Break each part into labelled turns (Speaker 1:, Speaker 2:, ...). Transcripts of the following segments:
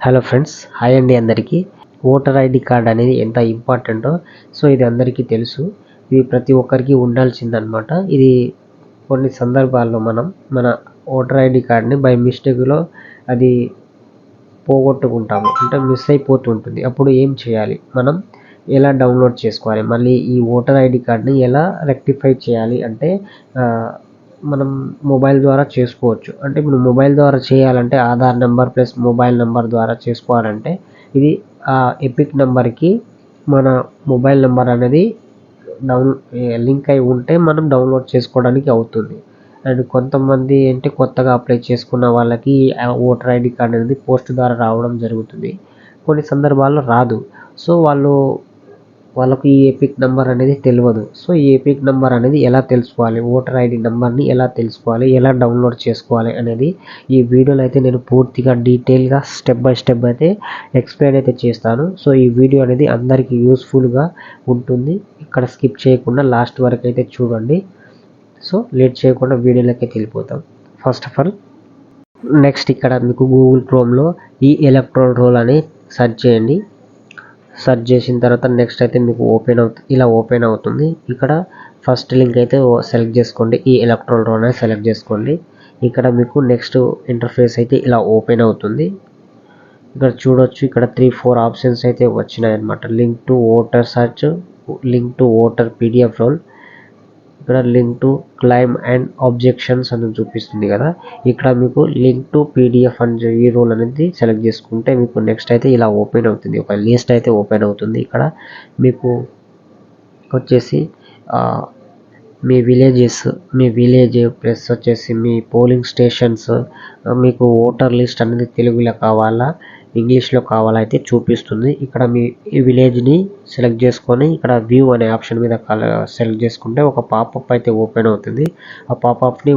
Speaker 1: Hello friends, hi అండి అందరికీ. Voter ID card అనేది ఎంత ఇంపార్టెంటో ఇది అందరికీ తెలుసు. ఇది ప్రతి ఒక్కరికి ఉండాల్సిందనమాట. ఇది కొన్ని సందర్భాల్లో మన ఓటర్ ఐడి కార్డ్ని బై మిస్టేక్లో అది పోగొట్టుకుంటాము, అంటే మిస్ అయిపోతుంటుంది. అప్పుడు ఏం చేయాలి, మనం ఎలా డౌన్లోడ్ చేసుకోవాలి, మళ్ళీ ఈ ఓటర్ ఐడి కార్డ్ని ఎలా రెక్టిఫై చేయాలి అంటే మనం మొబైల్ ద్వారా చేసుకోవచ్చు. అంటే ఇప్పుడు మొబైల్ ద్వారా చేయాలంటే Aadhaar number plus mobile number ద్వారా చేసుకోవాలంటే ఇది ఆ ఎపిక్ నెంబర్కి మన మొబైల్ నెంబర్ అనేది లింక్ అయి ఉంటే మనం డౌన్లోడ్ చేసుకోవడానికి అవుతుంది. అండ్ కొంతమంది ఏంటి కొత్తగా అప్లై చేసుకున్న వాళ్ళకి ఓటర్ ఐడి కార్డ్ అనేది పోస్ట్ ద్వారా రావడం జరుగుతుంది. కొన్ని సందర్భాల్లో రాదు. వాళ్ళకు ఈ ఎపిక్ నెంబర్ అనేది తెలియదు. ఈ ఎపిక్ నెంబర్ అనేది ఎలా తెలుసుకోవాలి, ఓటర్ ఐడి నెంబర్ని ఎలా తెలుసుకోవాలి, ఎలా డౌన్లోడ్ చేసుకోవాలి అనేది ఈ వీడియోలో అయితే నేను పూర్తిగా డీటెయిల్గా స్టెప్ బై స్టెప్ అయితే ఎక్స్ప్లెయిన్ అయితే చేస్తాను. ఈ వీడియో అనేది అందరికీ యూస్ఫుల్గా ఉంటుంది. ఇక్కడ స్కిప్ చేయకుండా లాస్ట్ వరకు అయితే చూడండి. లేట్ చేయకుండా వీడియోలోకి వెళ్ళిపోతాం. ఫస్ట్ ఆఫ్ ఆల్ నెక్స్ట్ ఇక్కడ మీకు గూగుల్ క్రోమ్లో ఈ ఎలక్ట్రల్ రోల్ అని సెర్చ్ చేయండి. సెర్చ్ చేసిన తర్వాత నెక్స్ట్ అయితే మీకు ఇలా ఓపెన్ అవుతుంది. ఇక్కడ ఫస్ట్ లింక్ అయితే సెలెక్ట్ చేసుకోండి. ఈ ఎలక్ట్రల్ రోల్ అనేది సెలెక్ట్ చేసుకోండి. ఇక్కడ మీకు నెక్స్ట్ ఇంటర్ఫేస్ అయితే ఇలా ఓపెన్ అవుతుంది. ఇక్కడ చూడొచ్చు, ఇక్కడ 3-4 ఆప్షన్స్ అయితే వచ్చినాయి అన్నమాట. Link to voter search, link to voter PDF roll, ఇక్కడ link to claim and objections అని చూపిస్తుంది కదా. ఇక్కడ మీకు లింక్ టు పీడిఎఫ్ అని ఈ రోల్ అనేది సెలెక్ట్ చేసుకుంటే మీకు నెక్స్ట్ అయితే ఇలా ఓపెన్ అవుతుంది. ఒక లిస్ట్ అయితే ఓపెన్ అవుతుంది. ఇక్కడ మీకు వచ్చేసి మీ విలేజ్ ప్లస్ వచ్చేసి మీ పోలింగ్ స్టేషన్స్, మీకు ఓటర్ లిస్ట్ అనేది తెలుగులో కావాలా ఇంగ్లీష్లో కావాలా అయితే చూపిస్తుంది. ఇక్కడ మీ విలేజ్ని సెలెక్ట్ చేసుకొని ఇక్కడ వ్యూ అనే ఆప్షన్ మీద సెలెక్ట్ చేసుకుంటే ఒక పాపప్ అయితే ఓపెన్ అవుతుంది. ఆ పాపప్ని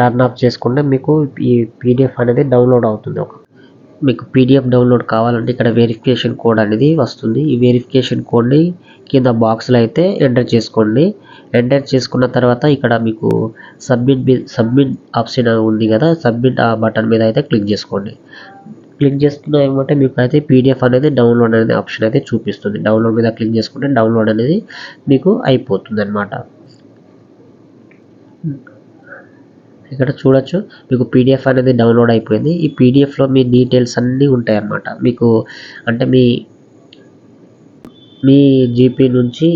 Speaker 1: టర్న్ ఆఫ్ చేసుకుంటే మీకు ఈ పీడిఎఫ్ అనేది డౌన్లోడ్ అవుతుంది. మీకు పీడిఎఫ్ డౌన్లోడ్ కావాలంటే ఇక్కడ వెరిఫికేషన్ కోడ్ అనేది వస్తుంది. ఈ వెరిఫికేషన్ కోడ్ని కింద బాక్స్లో అయితే ఎంటర్ చేసుకోండి. ఎంటర్ చేసుకున్న తర్వాత ఇక్కడ మీకు సబ్మిట్ ఆప్షన్ ఉంది కదా, సబ్మిట్ ఆ బటన్ మీద అయితే క్లిక్ చేసుకోండి. క్లిక్ చేసుకున్న ఏమంటే మీకు అయితే పీడిఎఫ్ అనేది డౌన్లోడ్ అనేది ఆప్షన్ అయితే చూపిస్తుంది. డౌన్లోడ్ మీద క్లిక్ చేసుకుంటే డౌన్లోడ్ అనేది మీకు అయిపోతుంది అన్నమాట. ఇక్కడ చూడొచ్చు, మీకు పీడిఎఫ్ అనేది డౌన్లోడ్ అయిపోయింది. ఈ పీడిఎఫ్లో మీ డీటెయిల్స్ అన్నీ ఉంటాయి అన్నమాట. మీకు అంటే మీ జీపీ నుంచి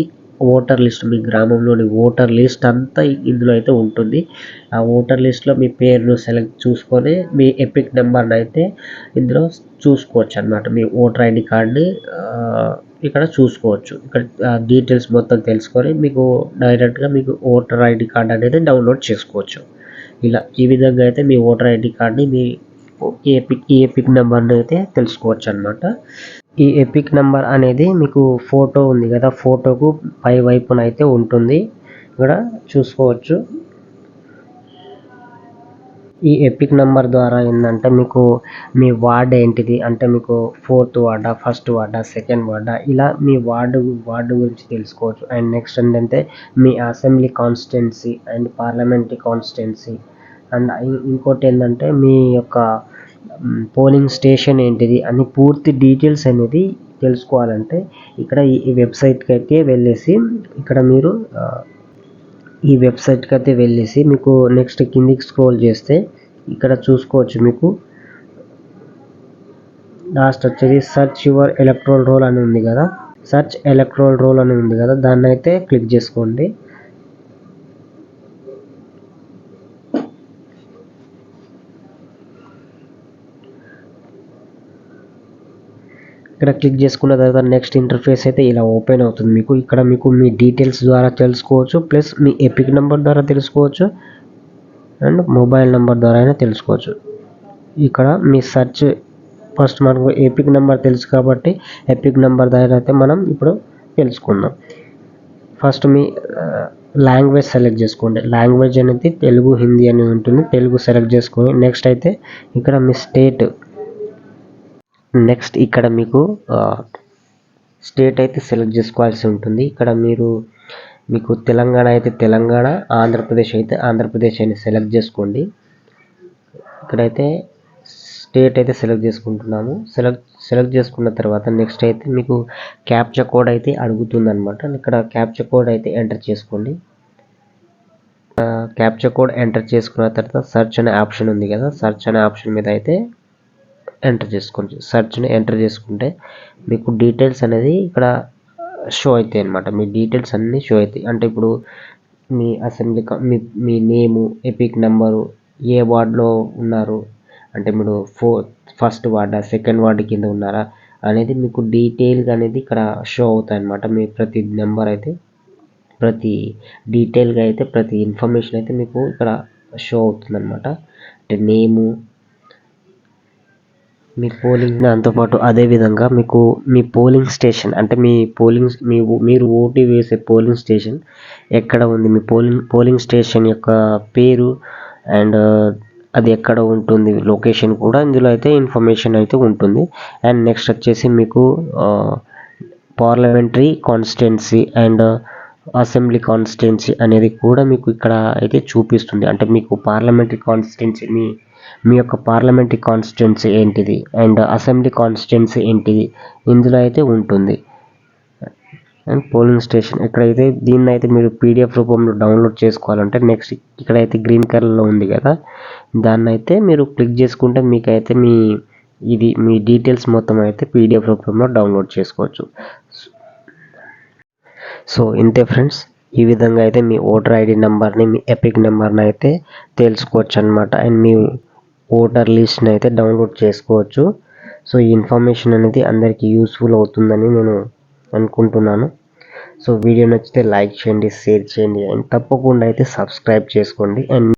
Speaker 1: ఓటర్ లిస్ట్, మీ గ్రామంలోని ఓటర్ లిస్ట్ అంతా ఇందులో అయితే ఉంటుంది. ఆ ఓటర్ లిస్ట్లో మీ పేరును సెలెక్ట్ చూసుకొని మీ ఎపిక్ నెంబర్ని అయితే ఇందులో చూసుకోవచ్చు అన్నమాట. మీ ఓటర్ ఐడి కార్డ్ని ఇక్కడ చూసుకోవచ్చు. ఇక్కడ డీటెయిల్స్ మొత్తం తెలుసుకొని మీకు డైరెక్ట్గా మీకు ఓటర్ ఐడి కార్డ్ అనేది డౌన్లోడ్ చేసుకోవచ్చు. ఈ విధంగా అయితే మీ ఓటర్ ఐడి కార్డ్ని మీ ఈ ఎపిక్ నెంబర్ని అయితే తెలుసుకోవచ్చు అన్నమాట. ఈ ఎపిక్ నెంబర్ అనేది మీకు ఫోటో ఉంది కదా, ఫోటోకు పై వైపున అయితే ఉంటుంది. ఇక్కడ చూసుకోవచ్చు. ఈ ఎపిక్ నెంబర్ ద్వారా ఏంటంటే మీకు మీ వార్డ్ ఏంటిది అంటే మీకు 4th వార్డా, 1st వార్డా, 2nd వార్డా, ఇలా మీ వార్డు గురించి తెలుసుకోవచ్చు. అండ్ నెక్స్ట్ ఏంటంటే మీ assembly constituency and parliamentary constituency, and ఇంకోటి ఏంటంటే మీ యొక్క పోలింగ్ స్టేషన్ ఏంటిది అని పూర్తి డీటెయిల్స్ అనేది తెలుసుకోవాలంటే ఇక్కడ ఈ వెబ్సైట్కి అయితే వెళ్ళేసి ఇక్కడ మీరు ఈ వెబ్సైట్కి అయితే వెళ్ళేసి మీకు నెక్స్ట్ కిందికి స్క్రోల్ చేస్తే ఇక్కడ చూసుకోవచ్చు. మీకు లాస్ట్ వచ్చేది సర్చ్ యువర్ ఎలక్ట్రల్ రోల్ అని ఉంది కదా, సర్చ్ ఎలక్ట్రల్ రోల్ అని ఉంది కదా, దాన్ని అయితే క్లిక్ చేసుకోండి. ఇక్కడ క్లిక్ చేసుకున్న తర్వాత నెక్స్ట్ ఇంటర్ఫేస్ అయితే ఇలా ఓపెన్ అవుతుంది. ఇక్కడ మీకు మీ డీటెయిల్స్ ద్వారా తెలుసుకోవచ్చు, ప్లస్ మీ ఎపిక్ నెంబర్ ద్వారా తెలుసుకోవచ్చు, అండ్ మొబైల్ నెంబర్ ద్వారా అయినా తెలుసుకోవచ్చు. ఇక్కడ మీ సెర్చ్ ఫస్ట్ మనకు ఎపిక్ నెంబర్ తెలుసు కాబట్టి ఎపిక్ నెంబర్ ద్వారా అయితే మనం ఇప్పుడు తెలుసుకుందాం. ఫస్ట్ మీ లాంగ్వేజ్ సెలెక్ట్ చేసుకోండి. లాంగ్వేజ్ అనేది తెలుగు, హిందీ అని ఉంటుంది. తెలుగు సెలెక్ట్ చేసుకొని నెక్స్ట్ అయితే ఇక్కడ మీ స్టేట్, నెక్స్ట్ ఇక్కడ మీకు స్టేట్ అయితే సెలెక్ట్ చేసుకోవాల్సి ఉంటుంది. ఇక్కడ మీకు తెలంగాణ అయితే తెలంగాణ, ఆంధ్రప్రదేశ్ అయితే ఆంధ్రప్రదేశ్ అని సెలెక్ట్ చేసుకోండి. ఇక్కడైతే స్టేట్ అయితే సెలెక్ట్ చేసుకుంటున్నాము. సెలెక్ట్ చేసుకున్న తర్వాత నెక్స్ట్ అయితే మీకు క్యాప్చా కోడ్ అయితే అడుగుతుందన్నమాట. ఇక్కడ క్యాప్చా కోడ్ అయితే ఎంటర్ చేసుకోండి. క్యాప్చా కోడ్ ఎంటర్ చేసుకున్న తర్వాత సెర్చ్ అనే ఆప్షన్ ఉంది కదా, సెర్చ్ అనే ఆప్షన్ మీద అయితే ఎంటర్ చేసుకోండి. సెర్చ్ని ఎంటర్ చేసుకుంటే మీకు డీటెయిల్స్ అనేది ఇక్కడ షో అవుతాయి అన్నమాట. మీ డీటెయిల్స్ అన్నీ షో అవుతాయి. అంటే ఇప్పుడు మీ అసెంబ్లీ మీ నేము, ఎపిక్ నెంబరు, ఏ వార్డులో ఉన్నారు, అంటే మీరు ఫస్ట్ వార్డా, సెకండ్ వార్డు కింద ఉన్నారా అనేది మీకు డీటెయిల్గా అనేది ఇక్కడ షో అవుతాయి అన్నమాట. మీ ప్రతి నెంబర్ అయితే, ప్రతి డీటెయిల్గా అయితే, ప్రతి ఇన్ఫర్మేషన్ అయితే మీకు ఇక్కడ షో అవుతుందన్నమాట. అంటే నేము, మీ పోలింగ్, దాంతోపాటు అదేవిధంగా మీకు మీ పోలింగ్ స్టేషన్, అంటే మీరు ఓటు వేసే పోలింగ్ స్టేషన్ ఎక్కడ ఉంది, మీ పోలింగ్ స్టేషన్ యొక్క పేరు అండ్ అది ఎక్కడ ఉంటుంది, లొకేషన్ కూడా ఇందులో అయితే ఇన్ఫర్మేషన్ అయితే ఉంటుంది. అండ్ నెక్స్ట్ వచ్చేసి మీకు parliamentary constituency and assembly constituency అనేది కూడా మీకు ఇక్కడ అయితే చూపిస్తుంది. అంటే మీకు పార్లమెంటరీ కాన్స్టిట్యున్సీ, మీ యొక్క పార్లమెంటరీ కాన్స్టిట్యున్సీ ఏంటిది అండ్ అసెంబ్లీ కాన్స్టిట్యున్సీ ఏంటిది ఇందులో అయితే ఉంటుంది. అండ్ పోలింగ్ స్టేషన్ ఇక్కడైతే దీన్ని అయితే మీరు పీడిఎఫ్ రూపంలో డౌన్లోడ్ చేసుకోవాలంటే నెక్స్ట్ ఇక్కడైతే గ్రీన్ కలర్లో ఉంది కదా, దాన్ని అయితే మీరు క్లిక్ చేసుకుంటే మీకైతే మీ డీటెయిల్స్ మొత్తం అయితే పీడిఎఫ్ రూపంలో డౌన్లోడ్ చేసుకోవచ్చు. సో ఇంతే ఫ్రెండ్స్, ఈ విధంగా అయితే మీ ఓటర్ ఐడి నెంబర్ని, మీ ఎపిక్ నెంబర్ని అయితే తెలుసుకోవచ్చు అనమాట. అండ్ మీ ఓటర్ లిస్ట్ని అయితే డౌన్లోడ్ చేసుకోవచ్చు. సో ఈ ఇన్ఫర్మేషన్ అనేది అందరికీ యూస్ఫుల్ అవుతుందని నేను అనుకుంటున్నాను. సో వీడియో నచ్చితే లైక్ చేయండి, షేర్ చేయండి అండ్ తప్పకుండా అయితే సబ్స్క్రైబ్ చేసుకోండి. అండ్